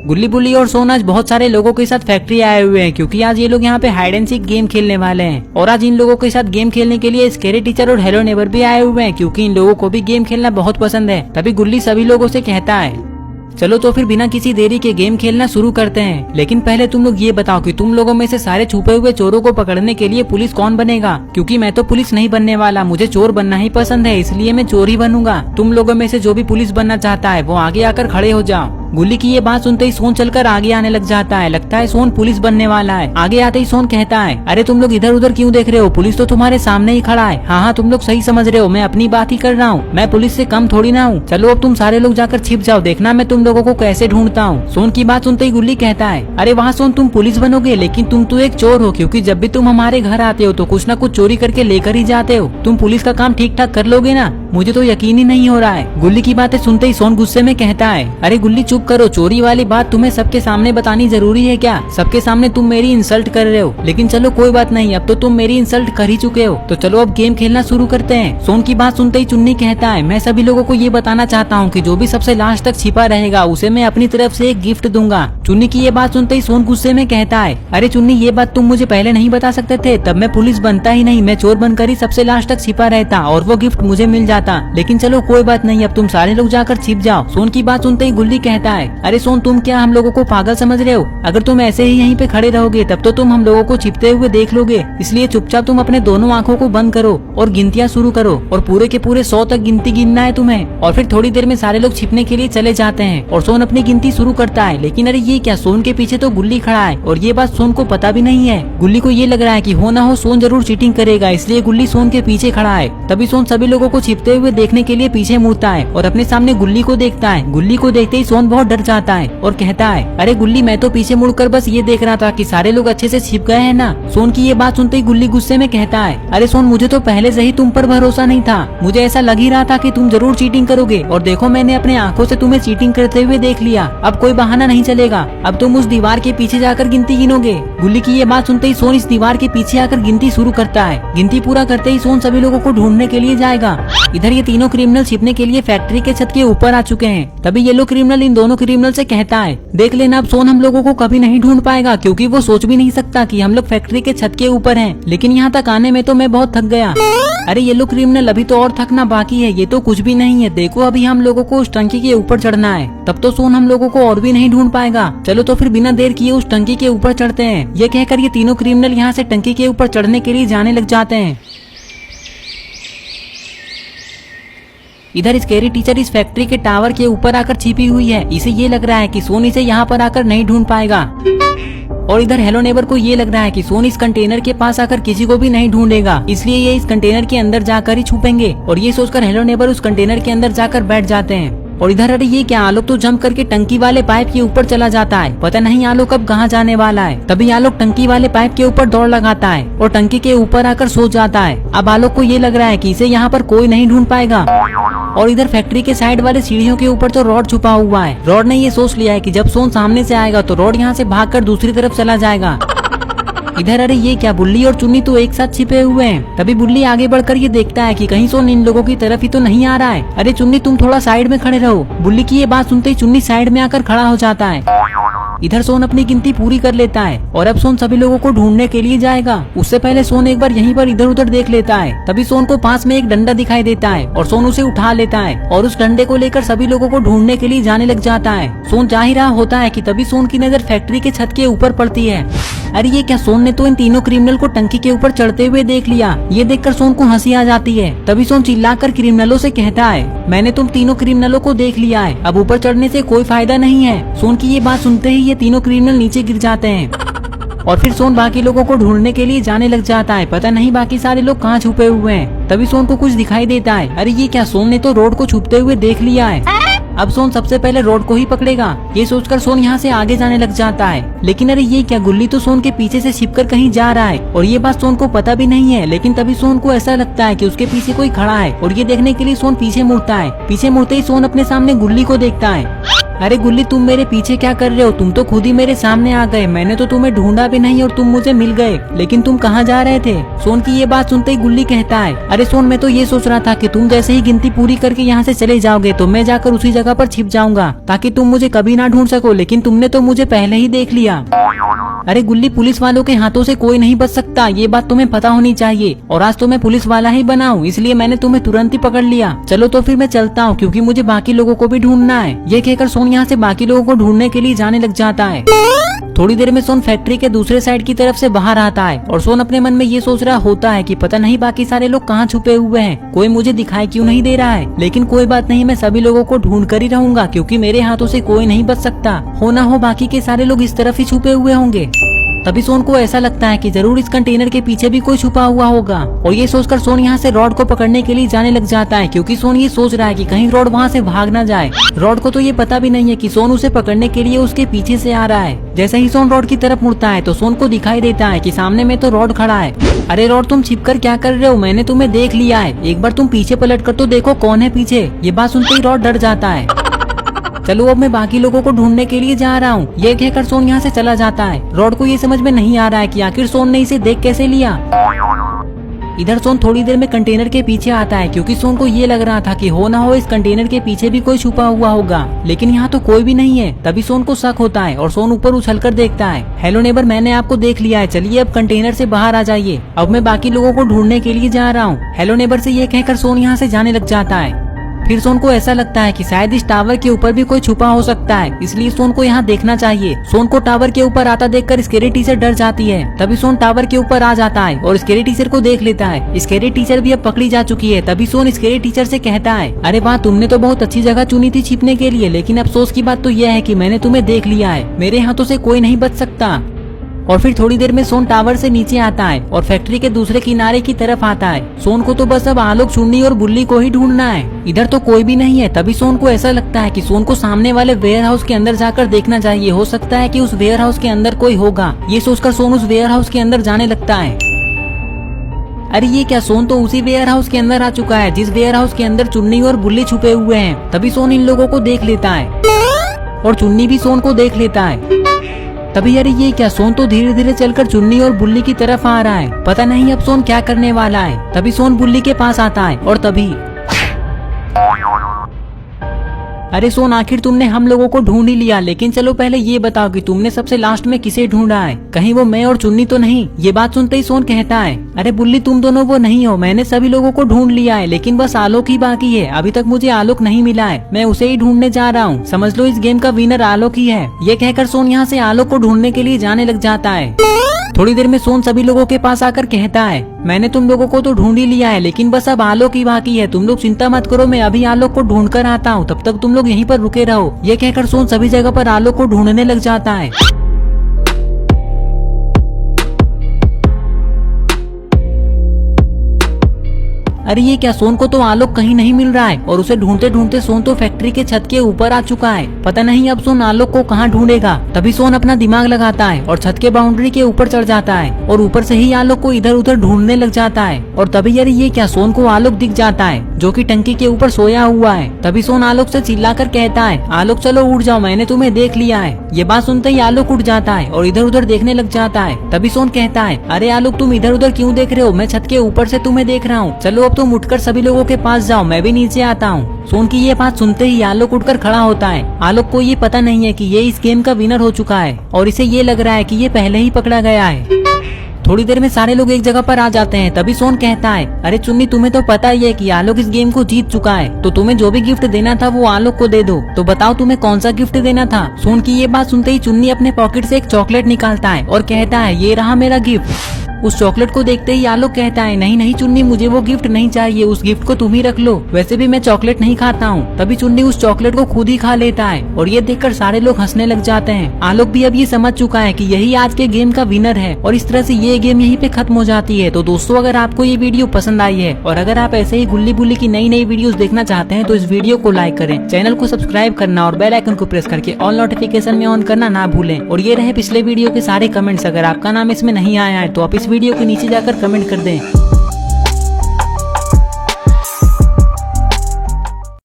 गुल्ली बुल्ली और सोन आज बहुत सारे लोगों के साथ फैक्ट्री आए हुए हैं क्योंकि आज ये लोग यहाँ पे हाइड एंड सीक गेम खेलने वाले हैं। और आज इन लोगों के साथ गेम खेलने के लिए स्कैरी टीचर और हेलो नेबर भी आए हुए हैं क्योंकि इन लोगों को भी गेम खेलना बहुत पसंद है। तभी गुल्ली सभी लोगों से कहता है चलो तो फिर बिना किसी देरी के गेम खेलना शुरू करते हैं। लेकिन पहले तुम लोग ये बताओ कि तुम लोगों में से सारे छुपे हुए चोरों को पकड़ने के लिए पुलिस कौन बनेगा, क्योंकि मैं तो पुलिस नहीं बनने वाला, मुझे चोर बनना ही पसंद है, इसलिए मैं चोर ही बनूंगा। तुम लोगों में से जो भी पुलिस बनना चाहता है वो आगे आकर खड़े हो जाओ। गुल्ली की ये बात सुनते ही सोन चलकर आगे आने लग जाता है। लगता है सोन पुलिस बनने वाला है। आगे आते ही सोन कहता है अरे तुम लोग इधर उधर क्यों देख रहे हो, पुलिस तो तुम्हारे सामने ही खड़ा है। हाँ तुम लोग सही समझ रहे हो, मैं अपनी बात ही कर रहा हूँ, मैं पुलिस से कम थोड़ी ना हूँ। चलो अब तुम सारे लोग जाकर छिप जाओ, देखना मैं तुम लोगों को कैसे ढूंढता हूँ। सोन की बात सुनते ही गुल्ली कहता है अरे वहाँ सोन तुम पुलिस बनोगे, लेकिन तुम तो एक चोर हो, क्योंकि जब भी तुम हमारे घर आते हो तो कुछ न कुछ चोरी करके लेकर ही जाते हो। तुम पुलिस का काम ठीक ठाक कर लोगे ना, मुझे तो यकीन ही नहीं हो रहा है। गुल्ली की बातें सुनते ही सोन गुस्से में कहता है अरे गुल्ली चुप करो, चोरी वाली बात तुम्हें सबके सामने बतानी जरूरी है क्या? सबके सामने तुम मेरी इंसल्ट कर रहे हो, लेकिन चलो कोई बात नहीं, अब तो तुम मेरी इंसल्ट कर ही चुके हो, तो चलो अब गेम खेलना शुरू करते हैं। सोन की बात सुनते ही चुन्नी कहता है मैं सभी लोगों को ये बताना चाहता हूँ कि जो भी सबसे लास्ट तक छिपा रहेगा उसे मैं अपनी तरफ से एक गिफ्ट दूंगा। चुन्नी की ये बात सुनते ही सोन गुस्से में कहता है अरे चुन्नी ये बात तुम मुझे पहले नहीं बता सकते थे, तब मैं पुलिस बनता ही नहीं, मैं चोर बनकर ही सबसे लास्ट तक छिपा रहता और वो गिफ्ट मुझे मिल जाता। लेकिन चलो कोई बात नहीं, अब तुम सारे लोग जाकर छिप जाओ। सोन की बात सुनते ही गुल्ली कहता है अरे सोन तुम क्या हम लोगों को पागल समझ रहे हो? अगर तुम ऐसे ही यहीं पे खड़े रहोगे तब तो तुम हम लोगों को छिपते हुए देख लोगे, इसलिए चुपचाप तुम अपने दोनों आंखों को बंद करो और गिनतियाँ शुरू करो और पूरे के पूरे 100 तक गिनती गिनना है तुम्हें। और फिर थोड़ी देर में सारे लोग छिपने के लिए चले जाते हैं और सोन अपनी गिनती शुरू करता है। लेकिन अरे ये क्या, सोन के पीछे तो गुल्ली खड़ा है और ये बात सोन को पता भी नहीं है। गुल्ली को ये लग रहा है कि हो ना हो सोन जरूर चीटिंग करेगा, इसलिए गुल्ली सोन के पीछे खड़ा है। तभी सोन सभी लोगों को छिपते हुए देखने के लिए पीछे मुड़ता है और अपने सामने गुल्ली को देखता है। गुल्ली को देखते ही सोन बहुत डर जाता है और कहता है अरे गुल्ली मैं तो पीछे मुड़कर बस ये देख रहा था कि सारे लोग अच्छे से छिप गए हैं ना। सोन की ये बात सुनते ही गुल्ली गुस्से में कहता है अरे सोन मुझे तो पहले से ही तुम पर भरोसा नहीं था, मुझे ऐसा लग ही रहा था कि तुम जरूर चीटिंग करोगे और देखो मैंने अपने आंखों से तुम्हें चीटिंग करते हुए देख लिया। अब कोई बहाना नहीं चलेगा, अब तुम उस दीवार के पीछे जाकर गिनती गिनोगे। गुल्ली की ये बात सुनते ही सोन इस दीवार के पीछे आकर गिनती शुरू करता है। गिनती पूरा करते ही सोन सभी लोगों को ढूंढने के लिए जाएगा। इधर ये तीनों क्रिमिनल छिपने के लिए फैक्ट्री के छत के ऊपर आ चुके हैं। तभी येलो क्रिमिनल इन दोनों क्रिमिनल से कहता है देख लेना अब सोन हम लोगों को कभी नहीं ढूंढ पाएगा, क्योंकि वो सोच भी नहीं सकता कि हम लोग फैक्ट्री के छत के ऊपर हैं। लेकिन यहाँ तक आने में तो मैं बहुत थक गया। अरे येलो क्रिमिनल अभी तो और थकना बाकी है, ये तो कुछ भी नहीं है, देखो अभी हम लोगों को उस टंकी के ऊपर चढ़ना है, तब तो सोन हम लोगों को और भी नहीं ढूंढ पाएगा। चलो तो फिर बिना देर किए उस टंकी के ऊपर चढ़ते हैं। ये कहकर ये तीनों क्रिमिनल यहाँ से टंकी के ऊपर चढ़ने के लिए जाने लग जाते हैं। इधर स्कैरी टीचर इस फैक्ट्री के टावर के ऊपर आकर छिपी हुई है। इसे ये लग रहा है कि सोन इसे यहाँ पर आकर नहीं ढूंढ पाएगा। और इधर हेलो नेबर को ये लग रहा है कि सोन इस कंटेनर के पास आकर किसी को भी नहीं ढूंढेगा, इसलिए ये इस कंटेनर के अंदर जाकर ही छुपेंगे। और ये सोचकर हेलो नेबर उस कंटेनर के अंदर जाकर बैठ जाते हैं। और इधर अरे ये क्या, आलोक तो जंप करके टंकी वाले पाइप के ऊपर चला जाता है। पता नहीं आलोक अब कहाँ जाने वाला है। तभी आलोक टंकी वाले पाइप के ऊपर दौड़ लगाता है और टंकी के ऊपर आकर सो जाता है। अब आलोक को ये लग रहा है कि इसे यहाँ पर कोई नहीं ढूंढ पाएगा। और इधर फैक्ट्री के साइड वाले सीढ़ियों के ऊपर तो रॉड छुपा हुआ है। रॉड ने ये सोच लिया है कि जब सोन सामने से आएगा तो रॉड यहाँ से भागकर दूसरी तरफ चला जाएगा। इधर अरे ये क्या, बुल्ली और चुन्नी तो एक साथ छिपे हुए हैं। तभी बुल्ली आगे बढ़कर ये देखता है कि कहीं सोन इन लोगों की तरफ ही तो नहीं आ रहा है। अरे चुन्नी तुम थोड़ा साइड में खड़े रहो। बुल्ली की ये बात सुनते ही चुन्नी साइड में आकर खड़ा हो जाता है। इधर सोन अपनी गिनती पूरी कर लेता है और अब सोन सभी लोगों को ढूंढने के लिए जाएगा। उससे पहले सोन एक बार यहीं पर इधर उधर देख लेता है। तभी सोन को पास में एक डंडा दिखाई देता है और सोन उसे उठा लेता है और उस डंडे को लेकर सभी लोगों को ढूंढने के लिए जाने लग जाता है। सोन जा ही रहा होता है कि तभी सोन की नजर फैक्ट्री के छत के ऊपर पड़ती है। अरे ये क्या, सोन ने तो इन तीनों क्रिमिनल को टंकी के ऊपर चढ़ते हुए देख लिया। ये देखकर सोन को हंसी आ जाती है। तभी सोन चिल्लाकर क्रिमिनलों से कहता है मैंने तुम तीनों क्रिमिनलों को देख लिया है, अब ऊपर चढ़ने से कोई फायदा नहीं है। सोन की ये बात सुनते ही ये तीनों क्रिमिनल नीचे गिर जाते हैं और फिर सोन बाकी लोगों को ढूंढने के लिए जाने लग जाता है। पता नहीं बाकी सारे लोग कहाँ छुपे हुए हैं। तभी सोन को कुछ दिखाई देता है। अरे ये क्या, सोन ने तो रोड को छुपते हुए देख लिया है। अब सोन सबसे पहले रोड को ही पकड़ेगा। ये सोचकर सोन यहाँ से आगे जाने लग जाता है। लेकिन अरे ये क्या, गुल्ली तो सोन के पीछे से छिपकर कहीं जा रहा है और ये बात सोन को पता भी नहीं है। लेकिन तभी सोन को ऐसा लगता है कि उसके पीछे कोई खड़ा है और ये देखने के लिए सोन पीछे मुड़ता है। पीछे मुड़ते ही सोन अपने सामने गुल्ली को देखता है। अरे गुल्ली तुम मेरे पीछे क्या कर रहे हो, तुम तो खुद ही मेरे सामने आ गए। मैंने तो तुम्हें ढूंढा भी नहीं और तुम मुझे मिल गए, लेकिन तुम कहाँ जा रहे थे। सोन की ये बात सुनते ही गुल्ली कहता है, अरे सोन मैं तो ये सोच रहा था कि तुम जैसे ही गिनती पूरी करके यहाँ से चले जाओगे तो मैं जाकर उसी जगह पर छिप जाऊंगा ताकि तुम मुझे कभी ना ढूंढ सको, लेकिन तुमने तो मुझे पहले ही देख लिया। अरे गुल्ली पुलिस वालों के हाथों से कोई नहीं बच सकता, ये बात तुम्हें पता होनी चाहिए। और आज तो मैं पुलिस वाला ही बना हूँ, इसलिए मैंने तुम्हें तुरंत ही पकड़ लिया। चलो तो फिर मैं चलता हूँ क्योंकि मुझे बाकी लोगों को भी ढूंढना है। ये कहकर सोन यहाँ से बाकी लोगों को ढूंढने के लिए जाने लग जाता है। थोड़ी देर में सोन फैक्ट्री के दूसरे साइड की तरफ से बाहर आता है और सोन अपने मन में ये सोच रहा होता है कि पता नहीं बाकी सारे लोग कहाँ छुपे हुए हैं, कोई मुझे दिखाई क्यों नहीं दे रहा है। लेकिन कोई बात नहीं, मैं सभी लोगों को ढूंढ कर ही रहूंगा क्योंकि मेरे हाथों से कोई नहीं बच सकता। हो ना हो बाकी के सारे लोग इस तरफ ही छुपे हुए होंगे। तभी सोन को ऐसा लगता है कि जरूर इस कंटेनर के पीछे भी कोई छुपा हुआ होगा और ये सोचकर सोन यहाँ से रॉड को पकड़ने के लिए जाने लग जाता है क्योंकि सोन ये सोच रहा है कि कहीं रॉड वहाँ से भाग ना जाए। रॉड को तो ये पता भी नहीं है कि सोन उसे पकड़ने के लिए उसके पीछे से आ रहा है। जैसे ही सोन रॉड की तरफ मुड़ता है तो सोन को दिखाई देता है कि सामने में तो रॉड खड़ा है। अरे रॉड तुम छिपकर क्या कर रहे हो, मैंने तुम्हें देख लिया है, एक बार तुम पीछे पलट कर तो देखो कौन है पीछे। ये बात सुनते ही रॉड डर जाता है। चलो अब मैं बाकी लोगों को ढूंढने के लिए जा रहा हूँ, ये कहकर सोन यहाँ से चला जाता है। रॉड को ये समझ में नहीं आ रहा है कि आखिर सोन ने इसे देख कैसे लिया। इधर सोन थोड़ी देर में कंटेनर के पीछे आता है क्योंकि सोन को ये लग रहा था कि हो ना हो इस कंटेनर के पीछे भी कोई छुपा हुआ होगा, लेकिन यहाँ तो कोई भी नहीं है। तभी सोन को शक होता है और सोन ऊपर उछलकर देखता है। हेलो नेबर, मैंने आपको देख लिया है, चलिए अब कंटेनर से बाहर आ जाइए, अब मैं बाकी लोगों को ढूंढने के लिए जा रहा हूँ। हेलो नेबर से ये कहकर सोन यहाँ से जाने लग जाता है। फिर सोन को ऐसा लगता है कि शायद इस टावर के ऊपर भी कोई छुपा हो सकता है, इसलिए सोन को यहाँ देखना चाहिए। सोन को टावर के ऊपर आता देखकर स्केरी टीचर डर जाती है। तभी सोन टावर के ऊपर आ जाता है और स्केरी टीचर को देख लेता है। स्केरी टीचर भी अब पकड़ी जा चुकी है। तभी सोन स्केरी टीचर से कहता है, अरे वाह, तुमने तो बहुत अच्छी जगह चुनी थी छिपने के लिए, लेकिन अफसोस की बात तो यह है कि मैंने तुम्हें देख लिया है, मेरे हाथों से कोई नहीं बच सकता। और फिर थोड़ी देर में सोन टावर से नीचे आता है और फैक्ट्री के दूसरे किनारे की तरफ आता है। सोन को तो बस अब आलोक, चुन्नी और बुल्ली को ही ढूंढना है। इधर तो कोई भी नहीं है। तभी सोन को ऐसा लगता है कि सोन को सामने वाले वेयर हाउस के अंदर जाकर देखना चाहिए, हो सकता है कि उस वेयर हाउस के अंदर कोई होगा। ये सोचकर सोन उस वेयर हाउस के अंदर जाने लगता है। अरे ये क्या, सोन तो उसी वेयर हाउस के अंदर आ चुका है जिस वेयर हाउस के अंदर चुन्नी और बुल्ली छुपे हुए हैं। तभी सोन इन लोगों को देख लेता है और चुन्नी भी सोन को देख लेता है। तभी अरे ये क्या, सोन तो धीरे धीरे चलकर चुन्नी और बुल्ली की तरफ आ रहा है, पता नहीं अब सोन क्या करने वाला है। तभी सोन बुल्ली के पास आता है और तभी अरे सोन, आखिर तुमने हम लोगों को ढूंढ ही लिया, लेकिन चलो पहले ये बताओ कि तुमने सबसे लास्ट में किसे ढूंढा है, कहीं वो मैं और चुन्नी तो नहीं। ये बात सुनते ही सोन कहता है, अरे बुल्ली तुम दोनों वो नहीं हो, मैंने सभी लोगों को ढूंढ लिया है, लेकिन बस आलोक ही बाकी है। अभी तक मुझे आलोक नहीं मिला है, मैं उसे ही ढूंढने जा रहा हूँ। समझ लो इस गेम का विनर आलोक ही है। ये कहकर सोन यहाँ से आलोक को ढूंढने के लिए जाने लग जाता है। थोड़ी देर में सोन सभी लोगों के पास आकर कहता है, मैंने तुम लोगों को तो ढूंढ ही लिया है, लेकिन बस अब आलोक ही बाकी है। तुम लोग चिंता मत करो, मैं अभी आलोक को ढूंढ कर आता हूँ, तब तक तुम लोग यहीं पर रुके रहो। ये कहकर सोन सभी जगह पर आलोक को ढूंढने लग जाता है। अरे ये क्या, सोन को तो आलोक कहीं नहीं मिल रहा है और उसे ढूंढते ढूंढते सोन तो फैक्ट्री के छत के ऊपर आ चुका है। पता नहीं अब सोन आलोक को कहाँ ढूंढेगा। तभी सोन अपना दिमाग लगाता है और छत के बाउंड्री के ऊपर चढ़ जाता है और ऊपर से ही आलोक को इधर उधर ढूंढने लग जाता है। और तभी यार ये क्या, सोन को आलोक दिख जाता है जो कि टंकी के ऊपर सोया हुआ है। तभी सोन आलोक से चिल्लाकर कहता है, आलोक चलो उठ जाओ, मैंने तुम्हें देख लिया है। ये बात सुनते ही आलोक उठ जाता है और इधर उधर देखने लग जाता है। तभी सोन कहता है, अरे आलोक तुम इधर उधर क्यों देख रहे हो, मैं छत के ऊपर से तुम्हें देख रहा हूँ। चलो अब तुम उठकर सभी लोगों के पास जाओ, मैं भी नीचे आता हूँ। सोन की ये बात सुनते ही आलोक उठकर खड़ा होता है। आलोक को ये पता नहीं है कि ये इस गेम का विनर हो चुका है और इसे ये लग रहा है कि ये पहले ही पकड़ा गया है। थोड़ी देर में सारे लोग एक जगह पर आ जाते हैं। तभी सोन कहता है, अरे चुन्नी तुम्हें तो पता ही है कि आलोक इस गेम को जीत चुका है, तो तुम्हें जो भी गिफ्ट देना था वो आलोक को दे दो। तो बताओ तुम्हें कौन सा गिफ्ट देना था। सोन की ये बात सुनते ही चुन्नी अपने पॉकेट से एक चॉकलेट निकालता है और कहता है, ये रहा मेरा गिफ्ट। उस चॉकलेट को देखते ही आलोक कहता है, नहीं नहीं चुन्नी, मुझे वो गिफ्ट नहीं चाहिए, उस गिफ्ट को तुम ही रख लो, वैसे भी मैं चॉकलेट नहीं खाता हूँ। तभी चुन्नी उस चॉकलेट को खुद ही खा लेता है और ये देखकर सारे लोग हंसने लग जाते हैं। आलोक भी अब ये समझ चुका है कि यही आज के गेम का विनर है और इस तरह से ये गेम यहीं पे खत्म हो जाती है। तो दोस्तों, अगर आपको ये वीडियो पसंद आई है और अगर आप ऐसे ही गुल्ली बुल्ली की नई नई वीडियोस देखना चाहते हैं तो इस वीडियो को लाइक करें, चैनल को सब्सक्राइब करना और बेल आइकन को प्रेस करके ऑल नोटिफिकेशन में ऑन करना ना भूलें। और ये रहे पिछले वीडियो के सारे कमेंट्स, अगर आपका नाम इसमें नहीं आया है तो आप इस वीडियो के नीचे जाकर कमेंट कर दें।